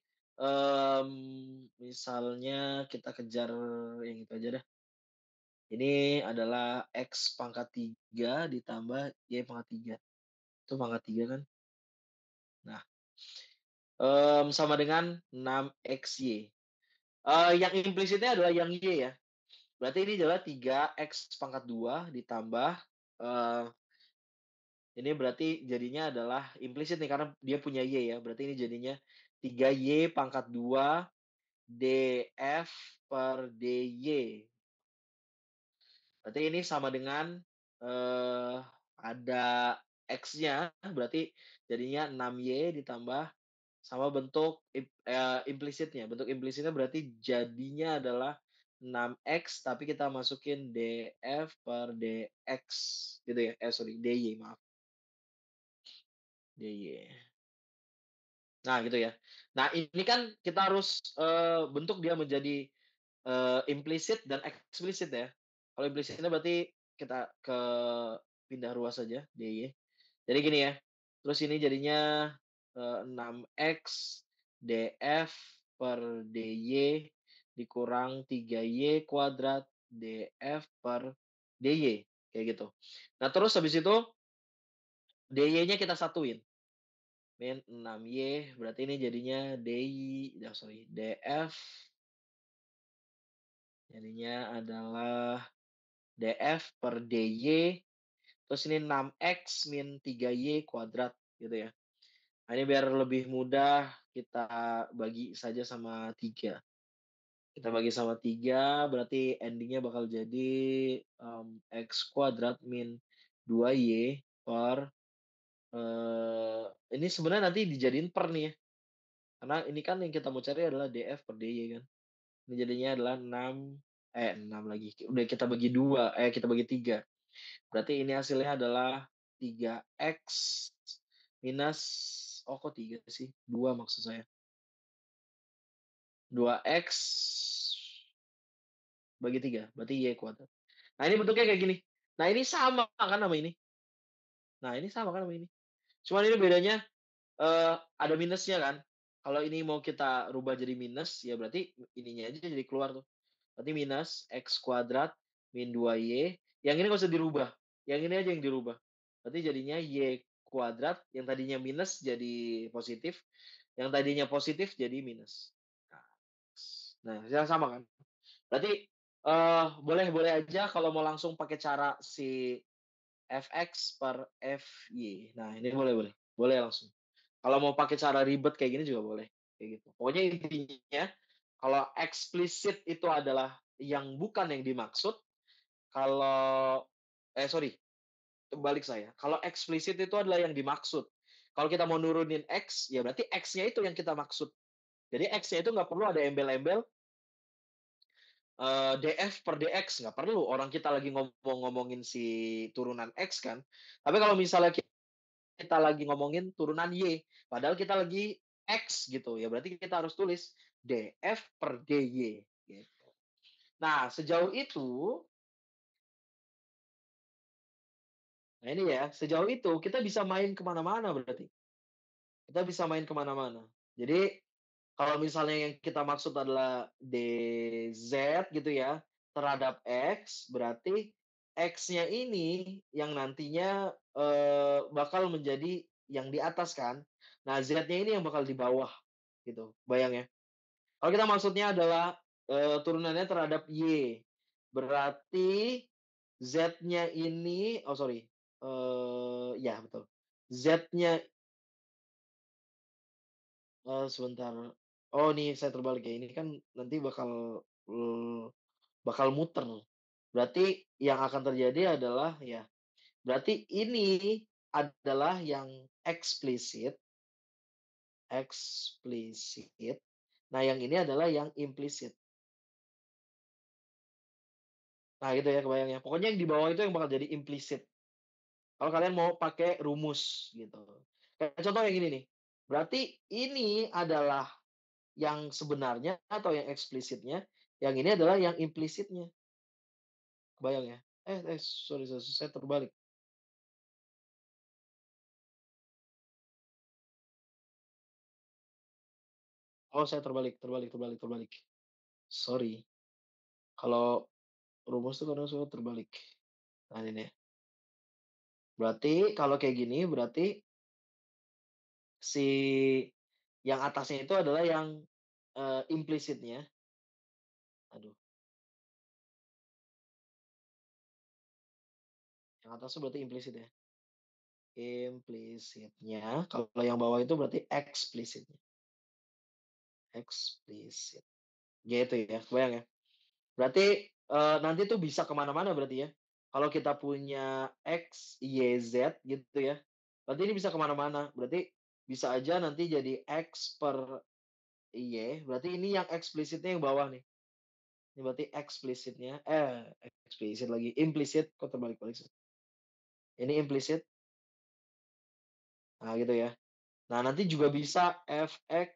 misalnya kita kejar yang itu aja deh. Ini adalah X pangkat 3 ditambah Y pangkat 3. Itu pangkat 3 kan. Nah, sama dengan 6XY. Yang implisitnya adalah yang Y ya. Berarti ini adalah 3X pangkat 2 ditambah, eee, ini berarti jadinya adalah implisit nih karena dia punya Y ya, berarti ini jadinya 3Y pangkat 2 DF per DY. Berarti ini sama dengan, eee, ada X-nya, berarti jadinya 6Y ditambah sama bentuk implisitnya. Bentuk implisitnya berarti jadinya adalah 6X, tapi kita masukin DF per DX gitu ya? Sorry, DY, maaf, DY. Nah, gitu ya. Nah, ini kan kita harus, bentuk dia menjadi, implisit dan eksplisit ya. Kalau implisitnya berarti kita ke pindah ruas saja, DY. Jadi gini ya, terus ini jadinya, 6X DF per DY dikurang 3Y kuadrat DF per DY, kayak gitu. Nah, terus habis itu DY-nya kita satuin. Min 6Y, berarti ini jadinya DF jadinya adalah DF per DY, terus ini 6X min 3Y kuadrat gitu ya. Nah, ini biar lebih mudah kita bagi saja sama 3. Kita bagi sama 3 berarti endingnya bakal jadi, X kuadrat min 2Y per, ini sebenarnya nanti dijadiin per nih ya, karena ini kan yang kita mau cari adalah DF per DY kan. Ini jadinya adalah 6 lagi, udah kita bagi 2 kita bagi 3. Berarti ini hasilnya adalah 3X minus kok 3 sih? 2 maksud saya. 2X bagi 3 berarti Y kuadrat. Nah, ini bentuknya kayak gini. Nah, ini sama kan sama ini. Nah, ini sama kan sama ini. Cuman ini bedanya, ada minusnya kan. Kalau ini mau kita rubah jadi minus, ya berarti ininya aja jadi keluar tuh. Berarti minus X kuadrat min 2Y, yang ini nggak usah dirubah, yang ini aja yang dirubah. Berarti jadinya Y kuadrat, yang tadinya minus jadi positif, yang tadinya positif jadi minus. Nah, ya sama kan? Berarti, boleh boleh aja kalau mau langsung pakai cara si Fx per Fy. Nah, ini boleh boleh, boleh langsung. Kalau mau pakai cara ribet kayak gini juga boleh, kayak gitu. Pokoknya intinya kalau eksplisit itu adalah yang bukan yang dimaksud, kalau sorry, kebalik saya. Kalau eksplisit itu adalah yang dimaksud. Kalau kita mau nurunin X, ya berarti X-nya itu yang kita maksud. Jadi X-nya itu nggak perlu ada embel-embel, DF per DX, nggak perlu. Orang kita lagi ngomongin si turunan X kan. Tapi kalau misalnya kita lagi ngomongin turunan Y, padahal kita lagi X gitu, ya berarti kita harus tulis DF per DY, gitu. Nah, sejauh itu nah ini ya, sejauh itu kita bisa main kemana mana berarti. Kita bisa main kemana mana. Jadi, kalau misalnya yang kita maksud adalah DZ gitu ya, terhadap X, berarti X-nya ini yang nantinya, bakal menjadi yang di atas kan. Nah, Z-nya ini yang bakal di bawah, gitu, bayang ya. Kalau kita maksudnya adalah, turunannya terhadap Y, berarti Z-nya ini sorry, ya betul. Z-nya sebentar. Oh, nih saya terbalik ya, ini kan nanti bakal muter. Berarti yang akan terjadi adalah ya, berarti ini adalah yang eksplisit eksplisit. Nah, yang ini adalah yang implisit. Nah, gitu ya kebayang ya. Pokoknya yang di bawah itu yang bakal jadi implisit. Kalau kalian mau pakai rumus gitu. Kayak contoh yang gini nih. Berarti ini adalah yang sebenarnya atau yang eksplisitnya, yang ini adalah yang implisitnya. Kebayang ya? Sorry, sorry, saya terbalik. Oh, saya terbalik terbalik terbalik terbalik. Sorry. Kalau rumus tuh kadang suka terbalik. Nah, ini nih. Berarti kalau kayak gini, berarti si yang atasnya itu adalah yang, implisitnya. Aduh, yang atasnya berarti implisit ya? Implisitnya, kalau yang bawah itu berarti eksplisitnya, eksplisit. gitu ya, kebayang ya? Berarti, nanti tuh bisa ke mana-mana berarti ya? Kalau kita punya X, Y, Z gitu ya, berarti ini bisa ke mana-mana. Berarti bisa aja nanti jadi X per Y, berarti ini yang eksplisitnya yang bawah nih. Ini berarti eksplisitnya eksplisit lagi, implisit kok terbalik-balik sih. Ini implisit, nah gitu ya. Nah nanti juga bisa fx,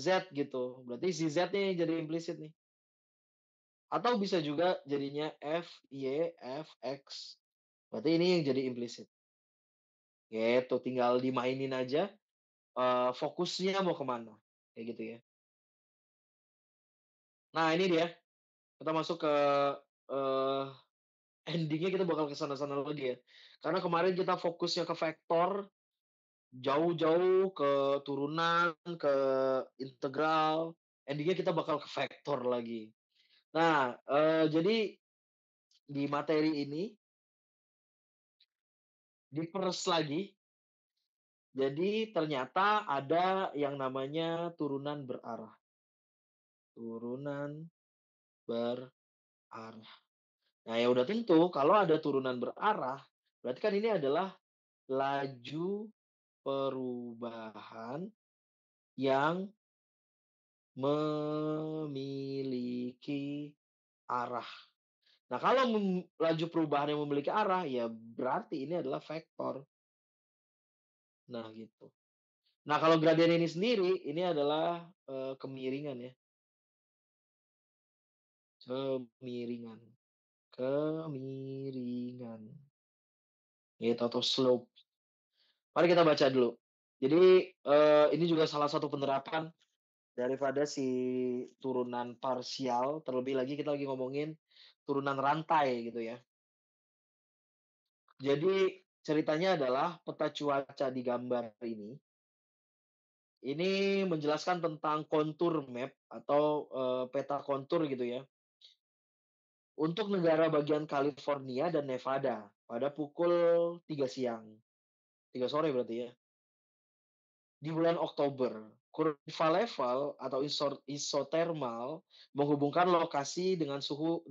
Z gitu, berarti si Z nih jadi implisit nih. Atau bisa juga jadinya FY, Fx, berarti ini yang jadi implisit, gitu. Tinggal dimainin aja, fokusnya mau kemana kayak gitu ya. Nah ini dia, kita masuk ke, eee, ending kita bakal ke sana-sana lagi ya. Karena kemarin kita fokusnya ke vektor, jauh-jauh ke turunan, ke integral, ending kita bakal ke vektor lagi. Nah, jadi di materi ini diperes lagi. Jadi ternyata ada yang namanya turunan berarah. Turunan berarah. Nah, ya udah tentu kalau ada turunan berarah, berarti kan ini adalah laju perubahan yang memiliki arah. Nah, kalau laju perubahan yang memiliki arah, ya berarti ini adalah vektor. Nah, gitu. Nah, kalau gradien ini sendiri, ini adalah, kemiringan ya, kemiringan kemiringan, gitu, atau slope. Mari kita baca dulu. Jadi, ini juga salah satu penerapan daripada si turunan parsial, terlebih lagi kita lagi ngomongin turunan rantai gitu ya. Jadi ceritanya adalah peta cuaca di gambar ini menjelaskan tentang kontur map atau, peta kontur gitu ya, untuk negara bagian California dan Nevada pada pukul 3 siang, 3 sore berarti ya, di bulan Oktober. Kurva level atau isotermal menghubungkan lokasi dengan suhu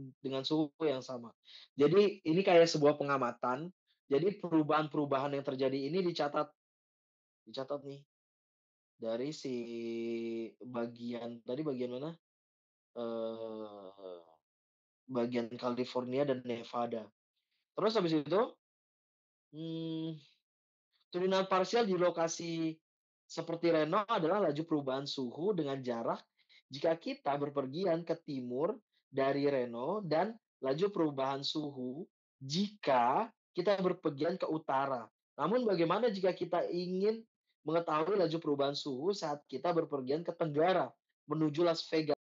yang sama. Jadi ini kayak sebuah pengamatan, jadi perubahan-perubahan yang terjadi ini dicatat dicatat nih dari si bagian mana, eee, bagian California dan Nevada. Terus habis itu, mmm turunan parsial di lokasi seperti Reno adalah laju perubahan suhu dengan jarak jika kita berpergian ke timur dari Reno dan laju perubahan suhu jika kita berpergian ke utara. Namun bagaimana jika kita ingin mengetahui laju perubahan suhu saat kita berpergian ke tenggara menuju Las Vegas?